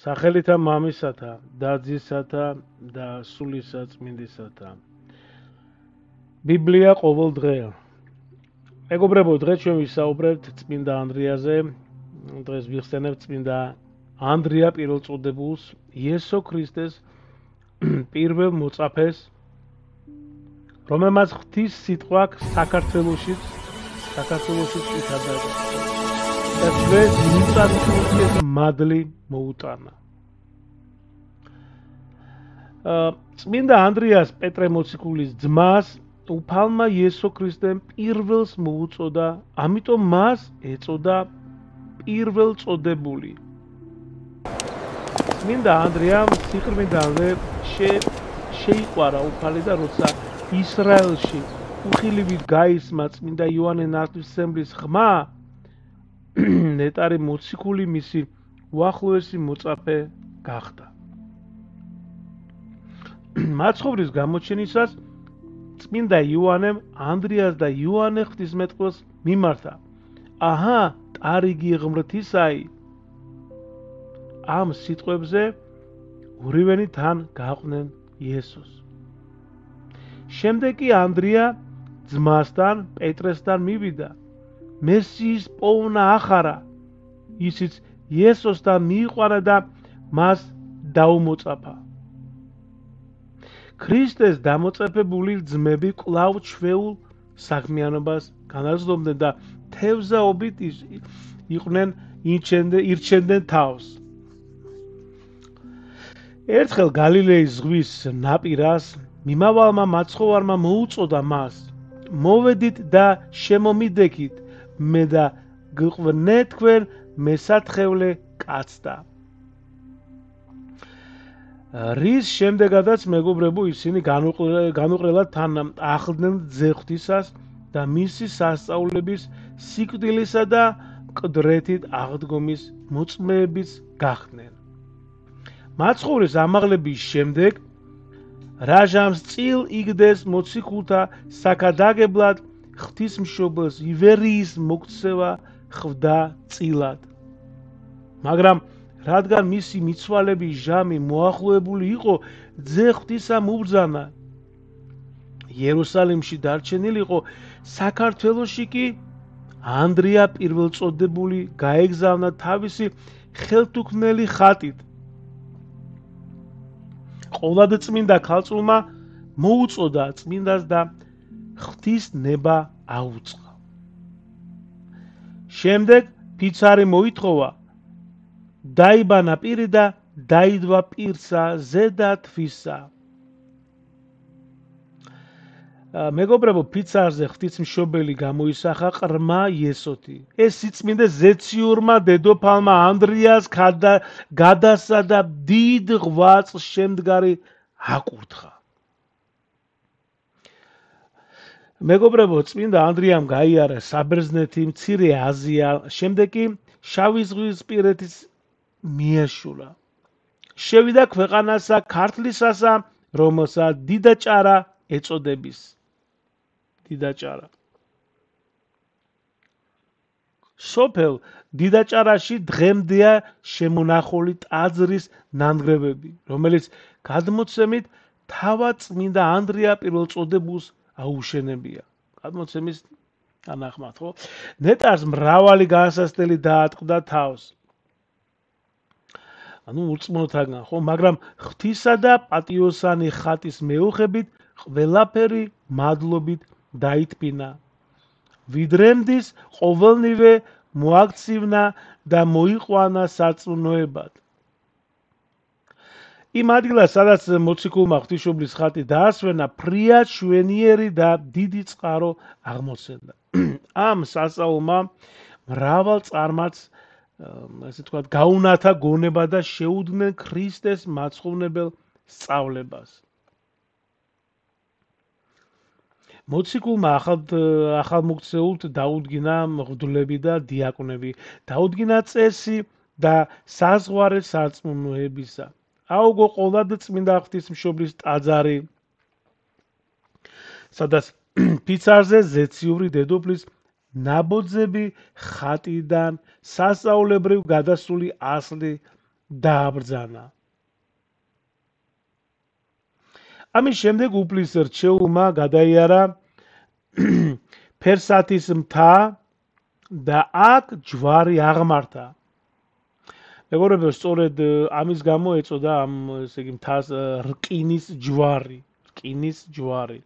სახელითა მამისათა და ძისათა და სულისა წმინდისათა. ბიბლია ყოველ დღე. მეგობრებო, დღეს ჩვენ ვისაუბრებთ წმინდა ანდრიაზე. დღეს ვიხსენებთ წმინდა ანდრია პირველწოდებულს, იესო ქრისტეს პირველ მოწაფეს, რომელმაც ღვთის სიტყვა საქართველოშიც ითადა და ჩვენს მიწათმოქმედის მადლი მოუტანა. წმინდა ანდრიას პეტრე მოციქულის ძმას უფალმა იესო ქრისტემ პირველს მოუწოდა, ამიტომ მას ეწოდა პირველწოდებული. წმინდა ანდრიამ სიყრმიდანვე შეიყვარა უფალი და როცა ისრაელში უხილივით გაისმა წმინდა იოანე ნათლისმცემლის ხმა, ნეტარი მოციქული მისი უახლოესი მოწაფე გახდა. მაცხოვრის გამოჩენისას წმინდა იოანემ ანდრიას და იოანე ღვთისმეტყველს მიმართა. აჰა, ტარიგი ღმრთისაი. ამ სიტყვებზე ორივენი თან გაყვნენ იესოს. შემდეგ კი ანდრია ძმასთან პეტრესთან მივიდა. მესიის პოვნა ახარა, ისიც იესოსთან მიიყვანა და მას დაუმოწაფა. ქრისტეს დამოწაფებული ძმები კვლავ ჩვეულ საქმიანობას განაგრძობდნენ და თევზაობით ირჩენდნენ თავს. ერთხელ გალილეის ზღვის ნაპირას მიმავალმა მაცხოვარმა მოუწოდა მას, მოვედით და შემომიდექით, მე და გყვნე თქვენ მესათხევლე კაცთა. რის შემდეგადაც მეგობრებო ისინი განუყრელად თან ახლდნენ ძეხვთისას და მისი სასწაულების სიკვდილისა და მკვდრეთით აღდგომის მოწმეებიც გახდნენ. მაცხოვრის ამაღლების შემდეგ რაჟამს წილ იგდეს მოციქულთა საქადაგებლად ღვთისმშობელს ივერიის მოქცევა ხვდა წილად. მაგრამ რადგან მისი მიცვალების ჟამი მოახლოებული იყო, ძეხვთისა მუბრძანა. იერუსალიმში დარჩენილიყო, საქართველოში კი ანდრია პირველწოდებული გაეგზავნა თავისი ხელთუქმნელი ხატით. ყოვლადწმინდა ქალწულმა მოუწოდა წმინდას და ღვთის ნება აუწყა. შემდეგ ფიცარი მოითხოვა, დაიბანა პირი და დაიდვა პირსა ზედა თვისა. მეგობრებო, ფიცარზე ღვთისმშობელი გამოისახა ყრმა იესოთი. ეს სიწმინდე ზეციურმა დედოფალმა ანდრიას გადასა და დიდ ღვაწლს შემდგარი აკურთხა. მეგობრებო, წმინდა ანდრიამ გაიარა საბერძნეთი, მცირე აზია, შემდეგ კი შავი ზღვისპირეთის მიეშურა. შევიდა ქვეყანასა ქართლისასა, რომელსაც დიდაჭარა ეწოდების. დიდაჭარა. სოფელ დიდაჭარაში დღემდეა შემონახული ტაძრის ნანგრევები, რომელიც გადმოცემით თავად წმინდა ანდრია პირველწოდებულს აუშენებია. გადმოცემის თანახმად, ხო? ნეტარს მრავალი განსასწრელი დაატყდა თავს. ურწმუნოთაგან, ხო, მაგრამ ღვთისა და პატიოსანი ხატის მეუხებით ყველაფერი მადლობით დაითბინა. ვიდრემდის ყოველნივე მოაქცივნა და მოიყვანა სარწმუნოებად. იმ ადგილას, სადაც მოციქულმა ღვთისმშობლის ხატი დაასვენა, ფრიად შვენიერი და დიდი წყარო აღმოცენდა. ამ სასწაულმა მრავალ წარმართს ესე თქვათ გაუნათა გონება და შეუდგნენ ქრისტეს მაცხოვნებელ სწავლებას. მოციქულმა ახალმოქცეულთ დაუდგინა მღვდლები და დიაკვნები, დაუდგინა წესი და საზღვარე სარწმუნოებისა. აუგო ყოვლადწმინდა ღვთისმშობლის ტაძარი, სადაც ფიცარზე ზეციური დედოფლის ნაბოძები ხატიდან სასწაულებრივ გადასული ასლი დააბრძანა. ამის შემდეგ უფლის რჩეულმა გადაიარა ფერსათის მთა და აქ ჯვარი აღმართა. მეგობრებო, სწორედ ამის გამო ეწოდა ამ ესე იგი მთას რკინის ჯვარი, რკინის ჯვარი.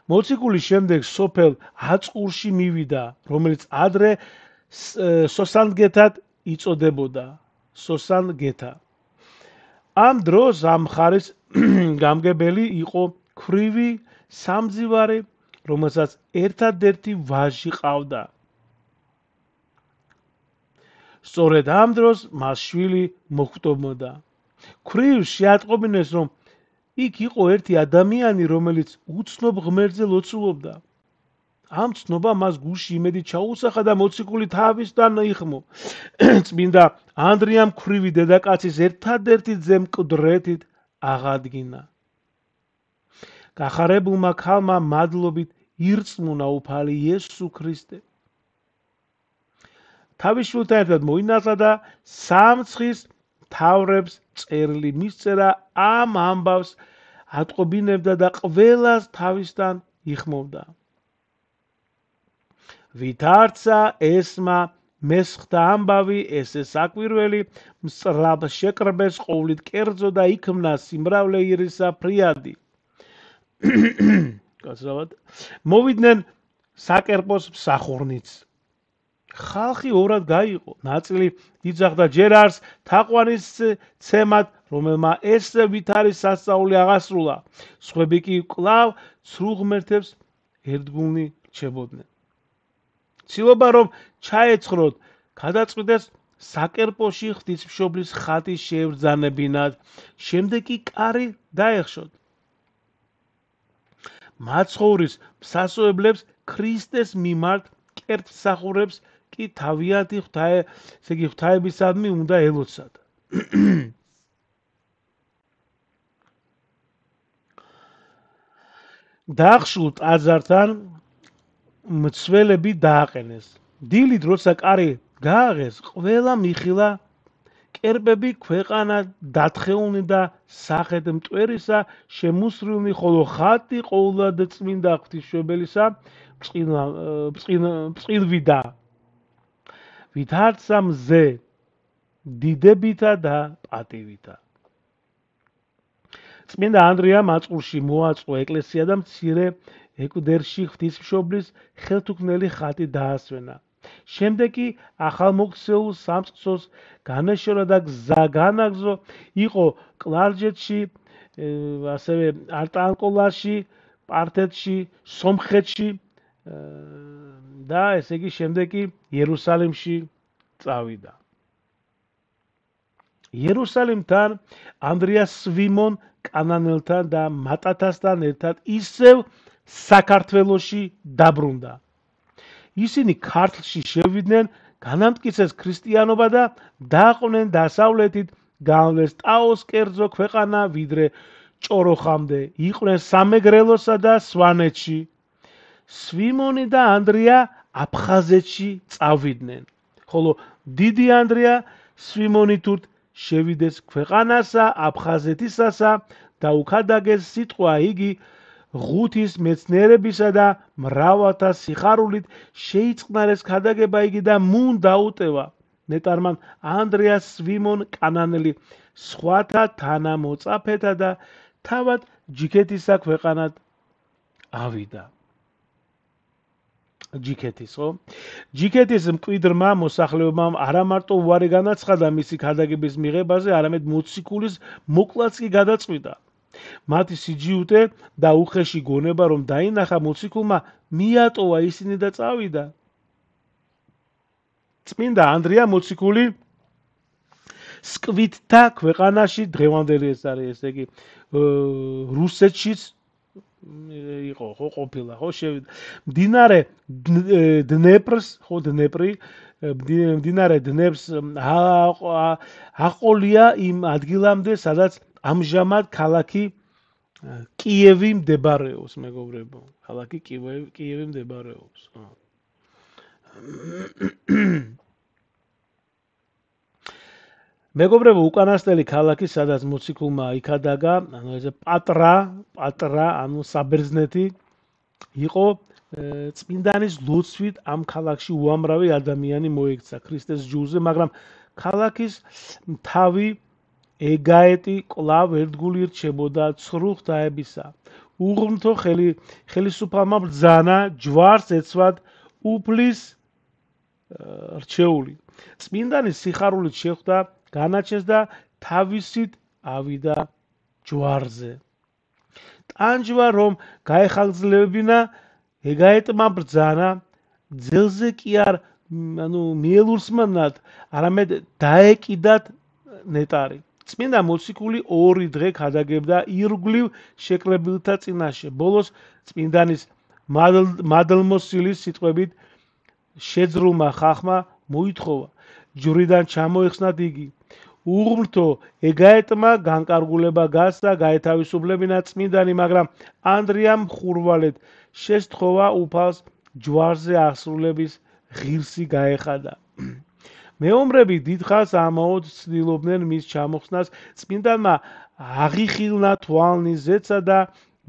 მოციქულის შემდეგ სოფელ აწყურში მივიდა, რომელიც ადრე სოსანგეთად იწოდებოდა, სოსანგეთა. ამ დროს ამ მხარის გამგებელი იყო ქვრივი სამძივარი, რომელსაც ერთადერთი ვაჟი ყავდა. სწორედ ამ დროს მას შვილი მოხვდომოდა. ქვრივს შეატყობინეს, რომ იქ იყო ერთი ადამიანი, რომელიც უცნობ ღმერთზე ლოცულობდა. ამ ცნობა მას გულში იმედი ჩაუსახა და მოციქული თავისთან იხმო. წმინდა ანდრიამ ქვრივი დედაკაცის ერთადერთი ძე მკვდრეთით აღადგინა. გახარებულმა ქალმა მადლობით ირწმუნა უფალი იესო ქრისტე. თავის შვილთან ერთად მოინათლა და სამცხის მთავრებს წერილი მისწერა ამ ამბავს ატყობინებდა და ყველას თავისთან იხმობდა. ვითარცა ესმა მესხთა ამბავი, ესე საკვირველი მსწრაფ შეკრბეს ყოვლით კერძო და იქმნა სიმრავლე ირისა ფრიადი. მოვიდნენ საკერპოს მსახურნიც. ხალხი ორად გაიყო, ნაწილი იძახდა ჯერ არს თაყვანის ცემად, რომელმა ეს ვითარის სასწაული აღასრულა, სხვები კი კვლავ ცრუ ღმერთებს ერთგულნი რჩებოდნენ. ცდილობა რომ ჩაეცხროთ, გადაწყვიტეს საკერპოში ღვთისმშობლის ხატი შეებრძანებინათ, შემდეგ კი კარი დაეხშოთ. მაცხოვრის მსასოებლებს ქრისტეს მიმართ კერპსახურებს კი თავიანთი ღვთაებისადმი უნდა ელოცათ. დახშულ ტაძართან მცველები დააყენეს. დილით როცა კარი გააღეს, ყველა მიხილა, კერპები ქვეყანა დათხეულნი და სახეთ მტვერისა შემუსრულნი, ხოლო ხატი ყოვლად წმინდა ღვთისმშობელისა ბრწყინვიდა. ვითარცა მზე დიდებითა და პატივითა. წმინდა ანდრიამ აწყურში მოაწყო ეკლესია და მცირე ეკვდერში ღვთისმშობლის ხელთუქმნელი ხატი დაასვენა. შემდეგ კი ახალმოქცეულ სამწყსოს განეშორა და გზა განაგზო, იყო კლარჯეთში, ასევე არტანკოლაში, პართეთში, სომხეთში და ესე იგი შემდეგ კი იერუსალიმში წავიდა. იერუსალიმთან ანდრია სვიმონ კანანელთან და მატათასთან ერთად ისევ საქართველოში დაბრუნდა. ისინი ქართლში შევიდნენ, განამტკიცეს ქრისტიანობა და დააყვნენ დასავლეთით, განვლეს ტაოს კერძო ქვეყანა ვიდრე ჭოროხამდე, იყვნენ სამეგრელოსა და სვანეთში. სვიმონი და ანდრია აფხაზეთში წავიდნენ, ხოლო დიდი ანდრია სვიმონითურთ შევიდეს ქვეყანასა აფხაზეთისასა და უკადაგეს სიტყვა იგი ღუთის მეცნიერებისა და მრავალთა სიხარულით შეიწყნარეს ქადაგება იგი და მუნ დაუტევა. ნეტარმან ანდრია სვიმონ კანანელი სხვათა თანამოწაფეთა და თავად ჯიქეთისა ქვეყანად ავიდა. ჯიქეთის, ხო? ჯიქეთის მკვიდრმა მოსახლეობამ არა მარტო უარი განაცხადა მისი ქადაგების მიღებაზე, არამედ მოციქულის მოკლაც კი გადაწყვიტა. მათი სიჯიუტე და უხეში გონება რომ დაინახა, მოციქულმა მიატოვა ისინი და წავიდა. წმინდა ანდრია მოციქული სკვითთა ქვეყანაში, დღევანდელი ეს არის, ესე იგი რუსეთშიც იყო, ხო, ყოფილა, ხო, შევიდა. მდინარე დნეპრს, ხო, დნეპრი, მდინარე დნეპრს აყოლია იმ ადგილამდე, სადაც ამჟამად ქალაქი კიევი მდებარეობს, მეგობრებო. ქალაქი კიევი მდებარეობს. მეგობრებო, უკანასკნელი ქალაქი, სადაც მოციქულმა იქადაგა, ანუ ეს პატრა, ანუ საბერძნეთი იყო წმინდანის ლოცვით ამ ქალაქში უამრავი ადამიანი მოექცა ქრისტეს ჯულზე, მაგრამ ქალაქის თავი ეგაეტი კვლავ ერთგული რჩებოდა ცრუ ღვთაებისა. უღმრთო ხელისუფალმა ბრძანა ჯვარს ეცვად უფლის რჩეული. წმინდანის სიხარულით შეხვდა განაჩენს და თავისით ავიდა ჯვარზე. ტანჯვა რომ გაეხალწლებინა ეგაეტმა ბრძანა ძელზე კი არ მიელურსმნათ, არამედ დაეკიდათ ნეტარი. წმინდა მოციქული 2 დღე ქადაგებდა ირგვლივ შეკრებილთა წინაშე. ბოლოს წმინდანის მადლმოსილის სიტყვებით შეძრულმა ხალხმა მოითხოვა ჯვრიდან ჩამოეხსნათ იგი. უღმრთო ეგაეტმა განკარგულება გასცა გაეთავისუფლებინა წმინდანი, მაგრამ ანდრიამ ხურვალედ შესთხოვა უფალს ჯვარზე აღსრულების ღირსი გაეხადა. მეომრები დიდხანს ამაოდ ცდილობდნენ მის ჩამოხსნას. წმინდანმა აღიხილნა თვალნი ზეცა და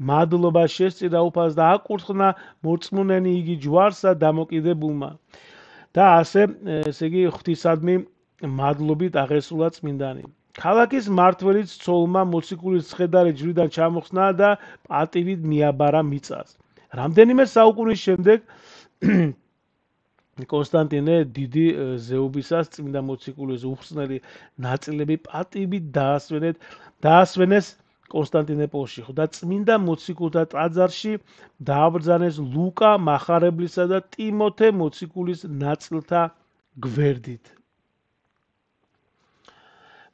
მადლობა შესწირა უფალს და აკურთხნა მორწმუნენი იგი ჯვარსა დამოკიდებულმა. და ასე, ესე იგი, ღვთისადმი მადლობით აღესრულა წმინდანი. ქალაქის მმართველიც ცოლმა მოციქულის ცხედარი ჯვრიდან ჩამოხსნა და პატივით მიაბარა მიწას. რამდენიმე საუკუნის შემდეგ კონსტანტინე დიდი ზეობისას წმინდა მოციქულის უხსნელი ნაწილები პატივით დაასვენეს კონსტანტინეპოლში და წმინდა მოციქულთა ტაძარში დააბრძანეს ლუკა მახარებლისა და ტიმოთე მოციქულის ნაწილთა გვერდით.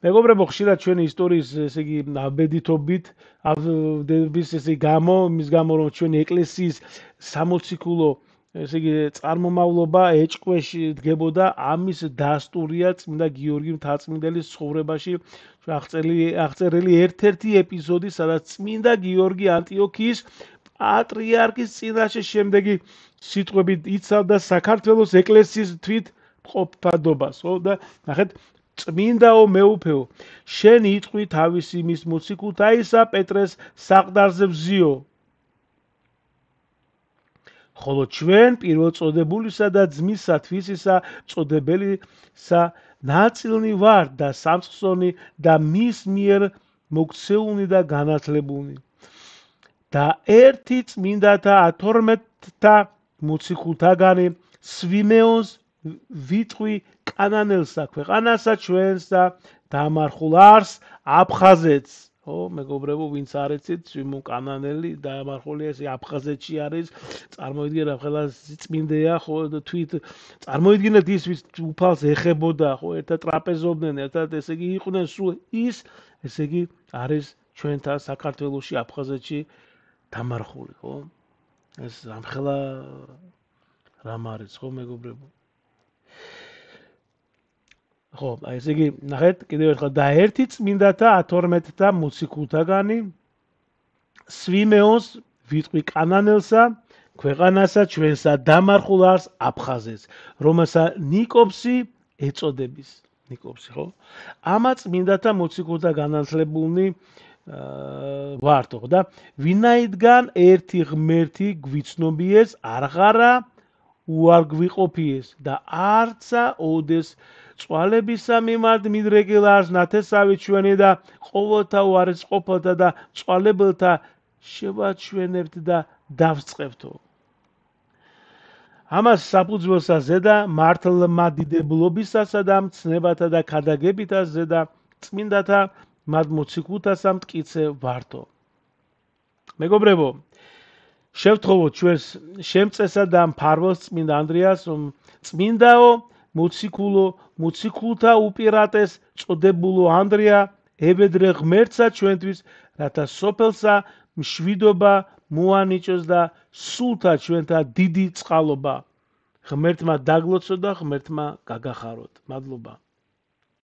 მეგობრებო, ხშირად ჩვენი ისტორიის, ესე იგი, აბედითობით მის გამო რომ ჩვენი ეკლესიის სამოციქულო ესე იგი წარმომავლობა ეჭკვეში დგებოდა, ამის დასტურია წმინდა გიორგი მთაწმინდელის ცხოვრებაში აღწერილი ერთ-ერთი ეპიზოდი, სადაც წმინდა გიორგი ანტიოქიის პატრიარქის წინაშე შემდეგი სიტყვებით იცავდა საქართველოს ეკლესიის თვითმყოფადობას. და ნახეთ, წმინდაო მეუფეო, შენ იტყვი თავისი მის მოციქულთაისა პეტრეს საყდარზე ვზიო. ხოლო ჩვენ პირველწოდებულისა და ძმისა თვისისა წოდებელისა ნაწილნი ვართ და სამწყსონი და მის მიერ მოქცეულნი და განათლებულნი. და ერთი წმინდათა 12-თა მოციქულთაგანი სვიმეონს ვიტყვი კანანელსა ქვეყანასა ჩვენს და დამარხულ არს აფხაზეთს. მეგობრებო, ვინც არ იცით, სვიმონ კანანელი დამარხულია, ეს აფხაზეთში არის. წარმოიდგინეთ, ახლა წმინდეა, ხო, თვით წარმოიდგინეთ ის ვის უფალს ეხებოდა, ხო, ერთად ტრაპეზობდნენ, ერთად, ესე იგი, იყვნენ სულ ის, ესე იგი, არის ჩვენთან საქართველოში, აფხაზეთში დამარხული, ხო? ეს ამხელა რამ არის, ხო, მეგობრებო? ხო, ესე იგი, ნახეთ, კიდევ ერთხელ და ერთი წმინდათა 12-თა მოციქულთაგანი სვიმეონს ვიტყვი კანანელსა ქვეყანასა ჩვენსა დამარხულ არს აფხაზეთს, რომელსაც ნიკოპსი ეწოდების. ნიკოპსი, ხო? ამა წმინდათა მოციქულთა განათლებულნი ვართ, ხო? და ვინაიდან ერთი ღმერთი გვიცნობიეს, აღარა უარგვიყოფიეს და არცა ოდეს წვალებისა მიმართ მიდრეკილ არს ნათესავი ჩვენი და ყოველთა უარესყოფელთა და წვალებელთა შევაჩვენებთ და დავწყებთო. ამას საფუძველსა ზედა მართლმადიდებლობისასა და მცნებათა და ქადაგებითა ზედა წმინდათა მათ მოციქულთასა მტკიცე ვართო. მეგობრებო, შევთხოვოთ ჩვენს შემწესა და მფარველს წმინდა ანდრიას, რომ წმინდაო მოციქულო, მოციქულთა უპირატეს წოდებულო ანდრია ებედრე ღმერთსა ჩვენთვის, რათა სოფელსა მშვიდობა მოანიჭოს და სულთა ჩვენთა დიდი წყალობა. ღმერთმა დაგლოცო და ღმერთმა გაგახაროთ. მადლობა.